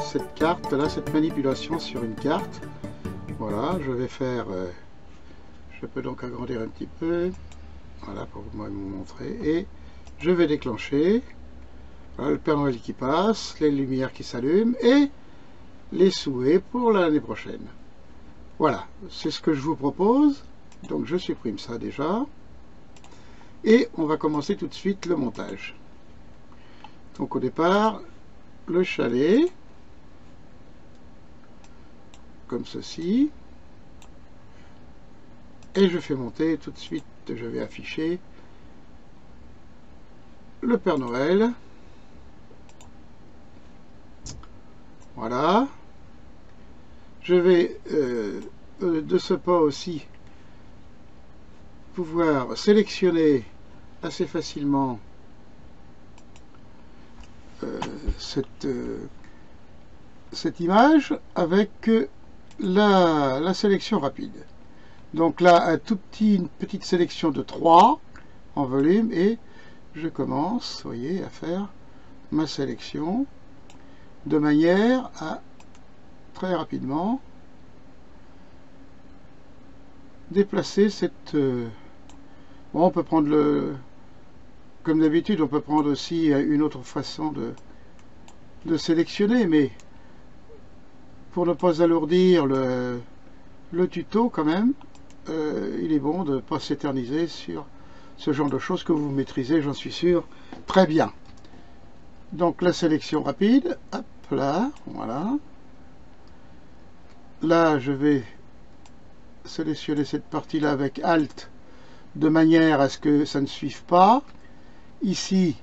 cette carte là, cette manipulation sur une carte. Voilà, je vais faire, je peux donc agrandir un petit peu, voilà, pour vous montrer, et je vais déclencher, voilà, le Père Noël qui passe, les lumières qui s'allument, et les souhaits pour l'année prochaine. Voilà, c'est ce que je vous propose, donc je supprime ça déjà, et on va commencer tout de suite le montage. Donc au départ, le chalet, comme ceci, et je fais monter tout de suite, je vais afficher le Père Noël, voilà, je vais de ce pas aussi pouvoir sélectionner assez facilement cette image avec la sélection rapide. Donc là, une petite sélection de 3 en volume, et je commence, vous voyez, à faire ma sélection de manière à très rapidement déplacer cette... bon, on peut prendre comme d'habitude, on peut prendre aussi une autre façon de sélectionner, mais pour ne pas alourdir le tuto quand même, il est bon de ne pas s'éterniser sur ce genre de choses que vous maîtrisez, j'en suis sûr, très bien. Donc la sélection rapide, hop là, voilà. Là, je vais sélectionner cette partie-là avec Alt, de manière à ce que ça ne suive pas. Ici,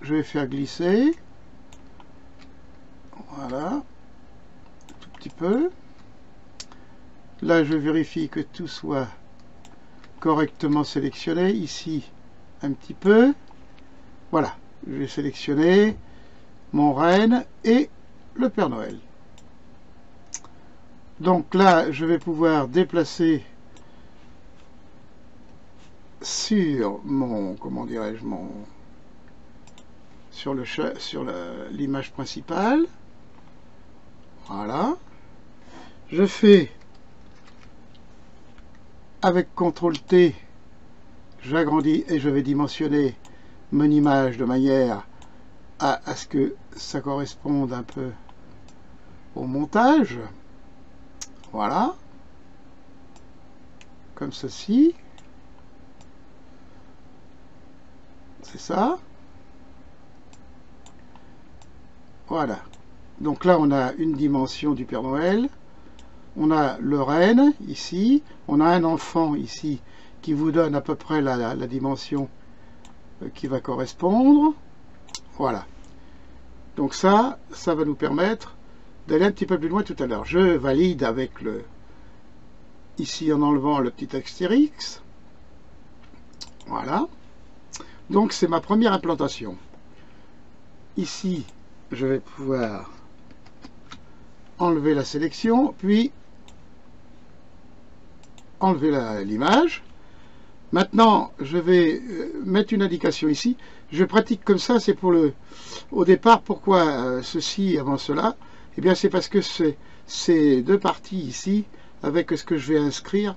je vais faire glisser. Voilà. Un tout petit peu. Là, je vérifie que tout soit correctement sélectionné. Ici, un petit peu. Voilà. Je vais sélectionner mon renne et le Père Noël. Donc là, je vais pouvoir déplacer sur mon, comment dirais-je, sur l'image principale. Voilà. Je fais avec CTRL T, j'agrandis et je vais dimensionner mon image de manière à ce que ça corresponde un peu au montage. Voilà. Comme ceci. C'est ça. Voilà. Donc là, on a une dimension du Père Noël. On a le renne ici. On a un enfant ici qui vous donne à peu près la dimension qui va correspondre. Voilà. Donc ça va nous permettre d'aller un petit peu plus loin tout à l'heure. Je valide avec ici en enlevant le petit astérix. Voilà. Donc c'est ma première implantation. Ici, je vais pouvoir enlever la sélection, puis enlever l'image. Maintenant, je vais mettre une indication ici. Je pratique comme ça, c'est pour au départ, pourquoi ceci avant cela? Eh bien, c'est parce que ces deux parties ici, avec ce que je vais inscrire,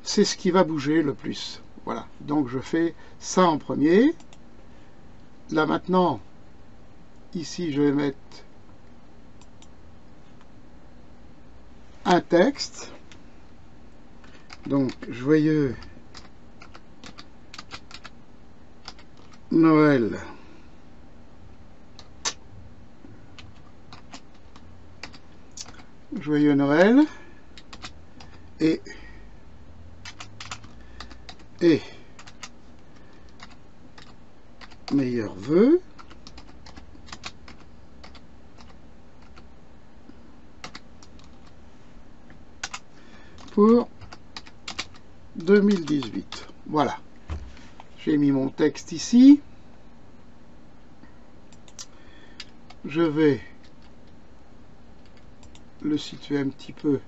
c'est ce qui va bouger le plus. Voilà, donc je fais ça en premier. Là maintenant, ici je vais mettre un texte. Donc, joyeux Noël. Joyeux Noël. Et meilleurs vœux pour 2018. Voilà. J'ai mis mon texte ici. Je vais le situer un petit peu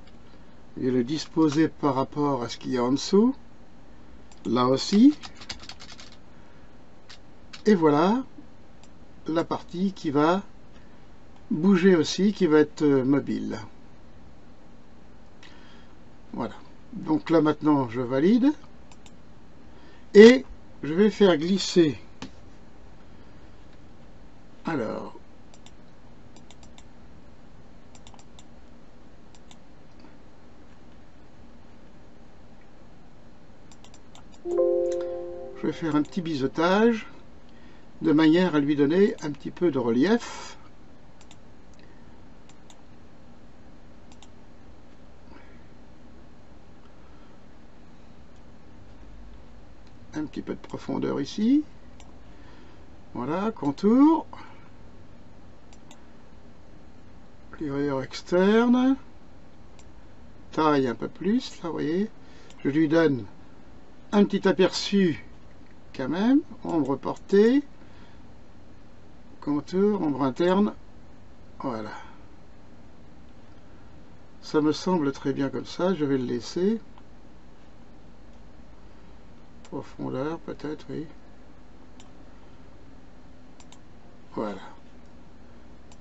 et le disposer par rapport à ce qu'il y a en dessous. Là aussi. Et voilà la partie qui va bouger aussi, qui va être mobile. Voilà. Donc là maintenant je valide et je vais faire glisser. Alors, je vais faire un petit biseautage de manière à lui donner un petit peu de relief. Un petit peu de profondeur ici. Voilà, contour. Plurieur externe. Taille un peu plus, là, vous voyez. Je lui donne un petit aperçu quand même. Ombre portée. Contour, ombre interne. Voilà. Ça me semble très bien comme ça. Je vais le laisser. Profondeur peut-être, oui. Voilà.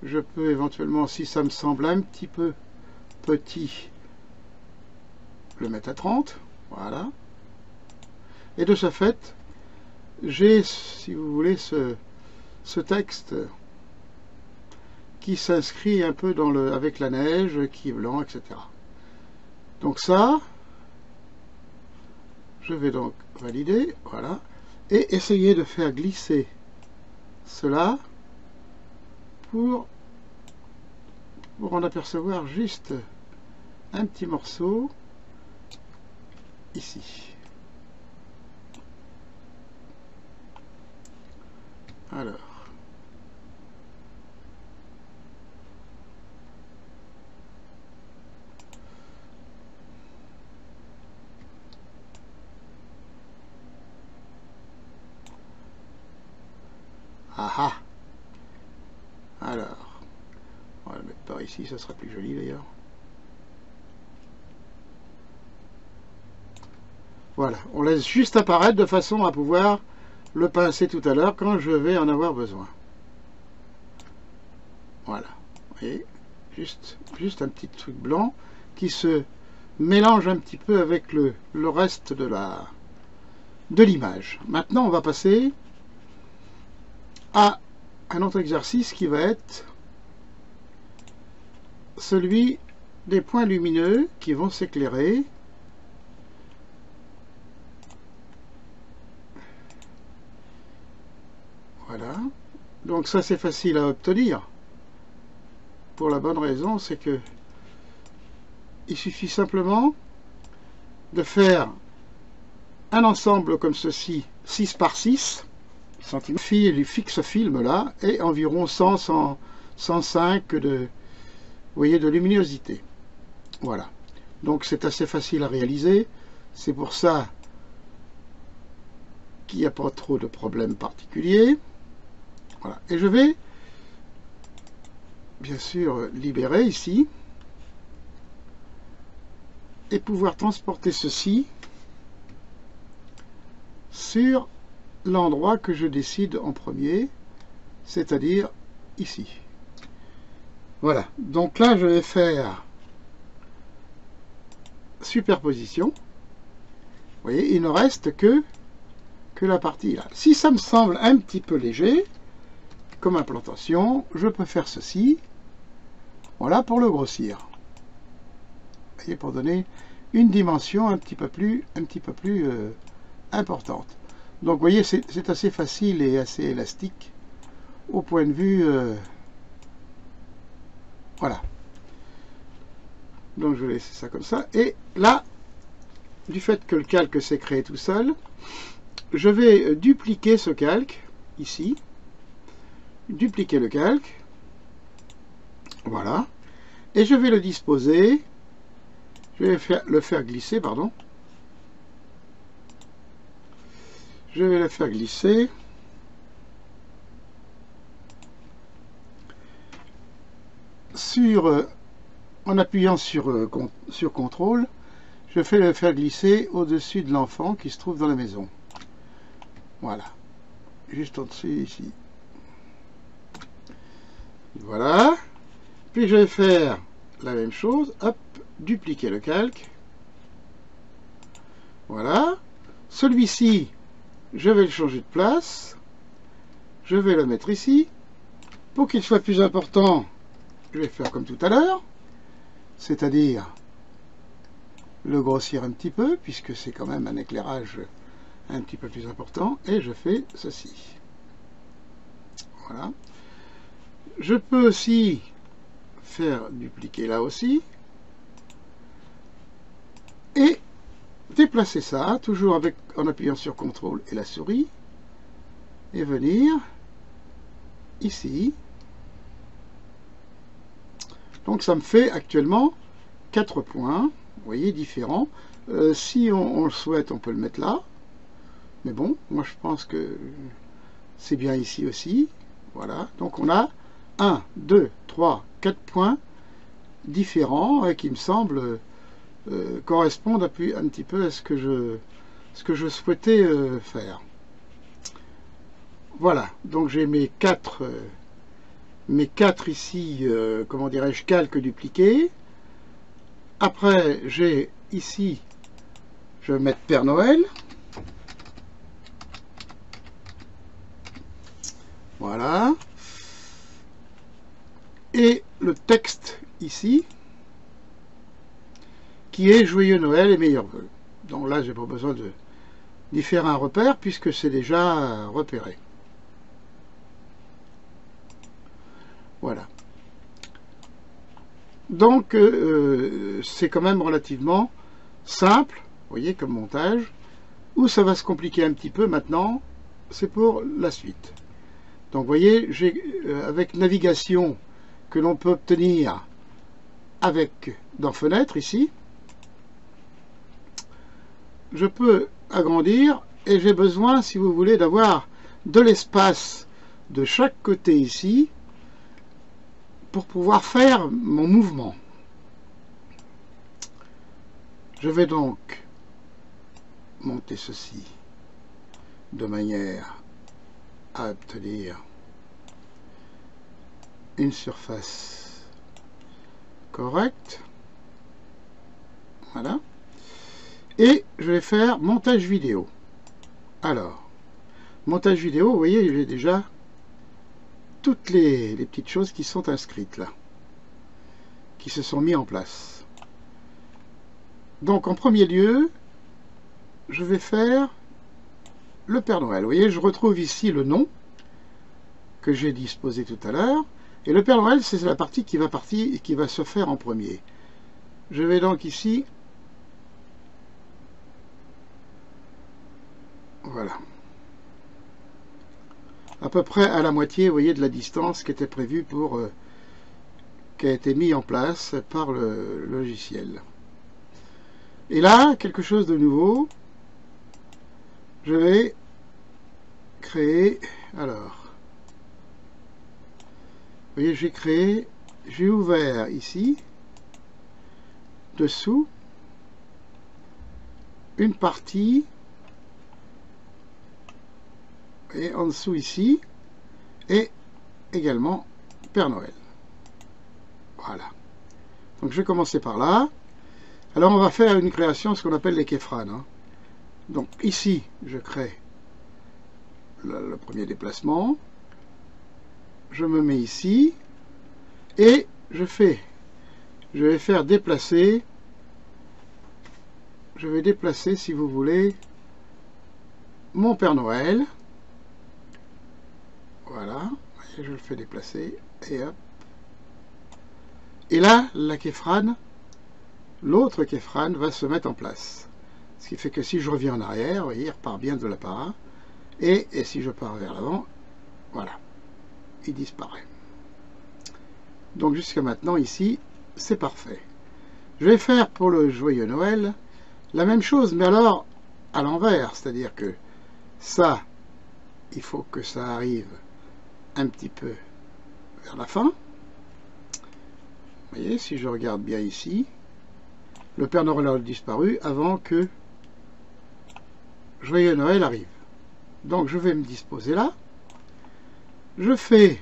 Je peux éventuellement, si ça me semble un petit peu petit, le mettre à 30. Voilà. Et de ce fait, j'ai, si vous voulez, ce texte qui s'inscrit un peu dans avec la neige, qui est blanc, etc. Donc ça, je vais donc valider, voilà, et essayer de faire glisser cela pour en apercevoir juste un petit morceau ici. Alors, aha. Alors, on va le mettre par ici, ça sera plus joli d'ailleurs. Voilà, on laisse juste apparaître de façon à pouvoir le pincer tout à l'heure quand je vais en avoir besoin. Voilà, vous voyez, juste un petit truc blanc qui se mélange un petit peu avec le reste de l'image. Maintenant, on va passer à un autre exercice qui va être celui des points lumineux qui vont s'éclairer. Voilà. Donc ça, c'est facile à obtenir. Pour la bonne raison, c'est que il suffit simplement de faire un ensemble comme ceci, 6 par 6 cm. Du fixe film là et environ 105 de, vous voyez, de luminosité. Voilà. Donc c'est assez facile à réaliser. C'est pour ça qu'il n'y a pas trop de problèmes particuliers. Voilà. Et je vais bien sûr libérer ici et pouvoir transporter ceci sur l'endroit que je décide en premier, c'est-à-dire ici. Voilà. Donc là, je vais faire superposition. Vous voyez, il ne reste que la partie là. Si ça me semble un petit peu léger, comme implantation, je peux faire ceci. Voilà, pour le grossir. Vous voyez, pour donner une dimension un petit peu plus importante. Donc vous voyez, c'est assez facile et assez élastique au point de vue voilà. Donc je vais laisser ça comme ça. Et là, du fait que le calque s'est créé tout seul, je vais dupliquer ce calque ici. Dupliquer le calque. Voilà. Et je vais le disposer. Je vais le faire glisser, pardon. Je vais le faire glisser sur, en appuyant sur CTRL, je vais le faire glisser au-dessus de l'enfant qui se trouve dans la maison. Voilà. Juste au-dessus ici. Voilà. Puis je vais faire la même chose, hop, dupliquer le calque. Voilà. Celui-ci, je vais le changer de place. Je vais le mettre ici. Pour qu'il soit plus important, je vais faire comme tout à l'heure. C'est-à-dire le grossir un petit peu, puisque c'est quand même un éclairage un petit peu plus important. Et je fais ceci. Voilà. Je peux aussi faire dupliquer là aussi. Et déplacer ça, toujours en appuyant sur CTRL et la souris. Et venir ici. Donc ça me fait actuellement 4 points, vous voyez, différents. Si on le souhaite, on peut le mettre là. Mais bon, moi je pense que c'est bien ici aussi. Voilà, donc on a 1, 2, 3, 4 points différents qui me semblent correspondre un petit peu à ce que je souhaitais faire. Voilà, donc j'ai mes quatre ici, comment dirais-je, calques dupliqués. Après, j'ai ici, je vais mettre Père Noël. Voilà. Et le texte ici, qui est Joyeux Noël et meilleurs vœux. Donc là, j'ai pas besoin d'y faire un repère, puisque c'est déjà repéré. Voilà. Donc, c'est quand même relativement simple, vous voyez, comme montage. Où ça va se compliquer un petit peu maintenant, c'est pour la suite. Donc, vous voyez, avec navigation que l'on peut obtenir dans Fenêtre, ici, je peux agrandir et j'ai besoin, si vous voulez, d'avoir de l'espace de chaque côté ici, pour pouvoir faire mon mouvement. Je vais donc monter ceci de manière à obtenir une surface correcte. Voilà. Et je vais faire montage vidéo. Alors, montage vidéo, vous voyez, j'ai déjà toutes les petites choses qui sont inscrites là, qui se sont mis en place. Donc en premier lieu, je vais faire le Père Noël. Vous voyez, je retrouve ici le nom que j'ai disposé tout à l'heure. Et le Père Noël, c'est la partie qui va se faire en premier. Je vais donc ici, voilà, à peu près à la moitié, vous voyez, de la distance qui était prévue qui a été mis en place par le logiciel. Et là, quelque chose de nouveau, je vais créer, alors, vous voyez, j'ai ouvert ici, dessous, une partie, et en dessous ici, et également Père Noël. Voilà. Donc je vais commencer par là. Alors on va faire une création, ce qu'on appelle les kéfranes. Hein. Donc ici, je crée le premier déplacement. Je me mets ici, et je vais faire déplacer, je vais déplacer, si vous voulez, mon Père Noël. Voilà, et je le fais déplacer, et hop. Et là, la kéfrane, l'autre kéfrane va se mettre en place. Ce qui fait que si je reviens en arrière, vous voyez, il repart bien de l'apparat. Et si je pars vers l'avant, voilà, il disparaît. Donc jusqu'à maintenant, ici, c'est parfait. Je vais faire pour le Joyeux Noël la même chose, mais alors à l'envers. C'est-à-dire que ça, il faut que ça arrive un petit peu vers la fin. Vous voyez, si je regarde bien ici, le Père Noël a disparu avant que Joyeux Noël arrive. Donc je vais me disposer là. Je fais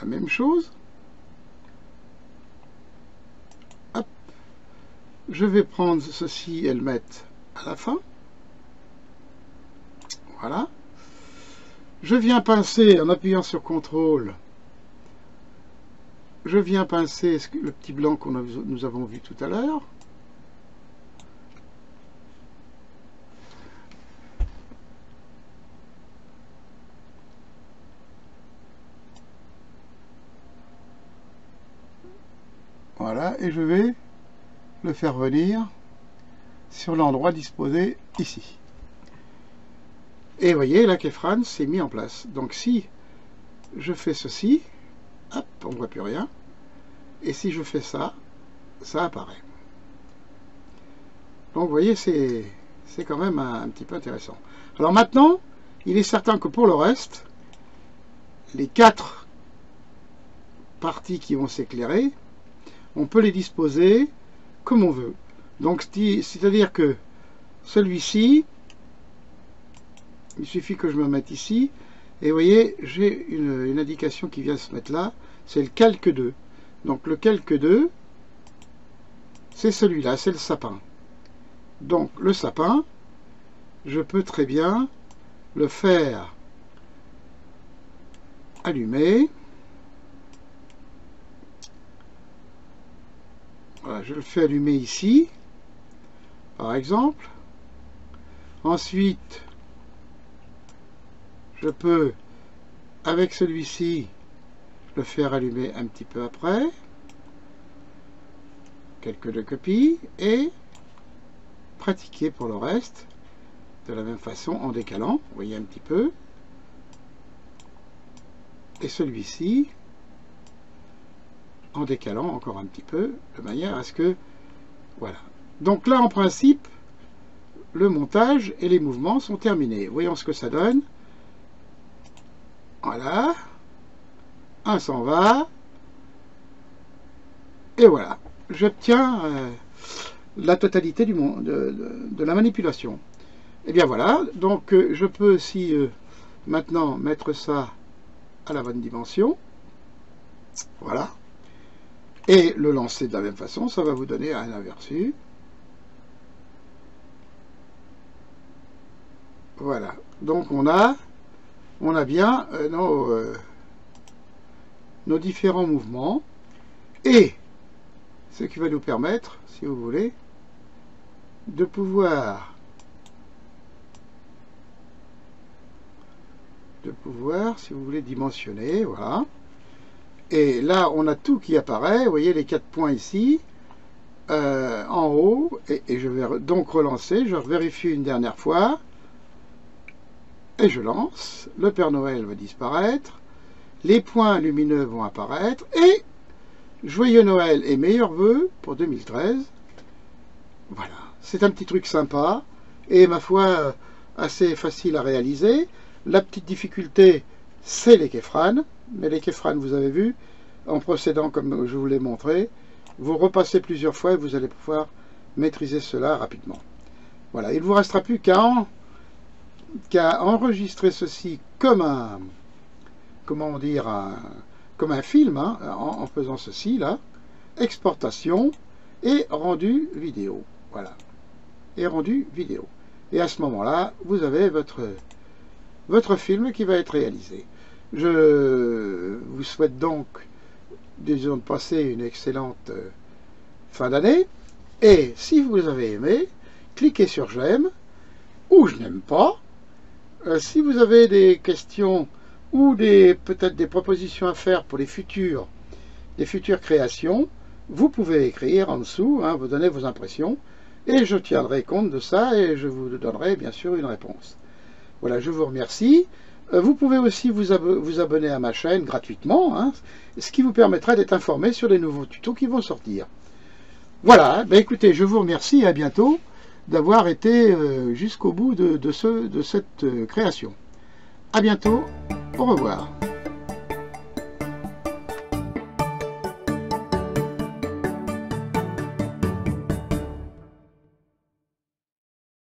la même chose. Je vais prendre ceci et le mettre à la fin. Voilà. Je viens pincer en appuyant sur CTRL. Je viens pincer le petit blanc que nous avons vu tout à l'heure. Voilà, et je vais le faire venir sur l'endroit disposé ici. Et vous voyez, la Keyframe s'est mis en place. Donc si je fais ceci, hop, on ne voit plus rien. Et si je fais ça, ça apparaît. Donc vous voyez, c'est quand même un petit peu intéressant. Alors maintenant, il est certain que pour le reste, les 4 parties qui vont s'éclairer, on peut les disposer comme on veut. Donc c'est-à-dire que celui-ci, il suffit que je me mette ici, et vous voyez, j'ai une indication qui vient se mettre là, c'est le calque 2. Donc le calque 2, c'est celui-là, c'est le sapin. Donc le sapin, je peux très bien le faire allumer. Voilà, je le fais allumer ici, par exemple. Ensuite, je peux, avec celui-ci, le faire allumer un petit peu après. Quelques copies et pratiquer pour le reste de la même façon en décalant. Vous voyez un petit peu. Et celui-ci en décalant encore un petit peu, de manière à ce que, voilà. Donc là, en principe, le montage et les mouvements sont terminés. Voyons ce que ça donne. Voilà. Un s'en va. Et voilà. J'obtiens la totalité de la manipulation. Et bien voilà. Donc je peux aussi maintenant mettre ça à la bonne dimension. Voilà. Et le lancer de la même façon, ça va vous donner un aperçu. Voilà. Donc on a bien nos différents mouvements. Et ce qui va nous permettre, si vous voulez, de pouvoir si vous voulez, dimensionner. Voilà. Et là, on a tout qui apparaît. Vous voyez les 4 points ici, en haut. Et je vais donc relancer. Je vérifie une dernière fois. Et je lance. Le Père Noël va disparaître. Les points lumineux vont apparaître. Et joyeux Noël et meilleurs vœux pour 2013. Voilà. C'est un petit truc sympa. Et ma foi, assez facile à réaliser. La petite difficulté, c'est les Keyframe. Mais les Keyframe, vous avez vu, en procédant comme je vous l'ai montré, vous repassez plusieurs fois et vous allez pouvoir maîtriser cela rapidement. Voilà, il ne vous restera plus qu'à enregistrer ceci comme un, comment dire, comme un film, hein, en faisant ceci, là, exportation et rendu vidéo. Voilà, et rendu vidéo. Et à ce moment-là, vous avez votre film qui va être réalisé. Je vous souhaite donc, disons, de passer une excellente fin d'année. Et si vous avez aimé, cliquez sur j'aime ou je n'aime pas. Si vous avez des questions ou peut-être des propositions à faire pour des futures créations, vous pouvez écrire en dessous, hein, vous donner vos impressions, et je tiendrai compte de ça et je vous donnerai bien sûr une réponse. Voilà, je vous remercie. Vous pouvez aussi vous abonner à ma chaîne gratuitement, hein, ce qui vous permettra d'être informé sur les nouveaux tutos qui vont sortir. Voilà, ben écoutez, je vous remercie et à bientôt d'avoir été jusqu'au bout de cette création. À bientôt, au revoir.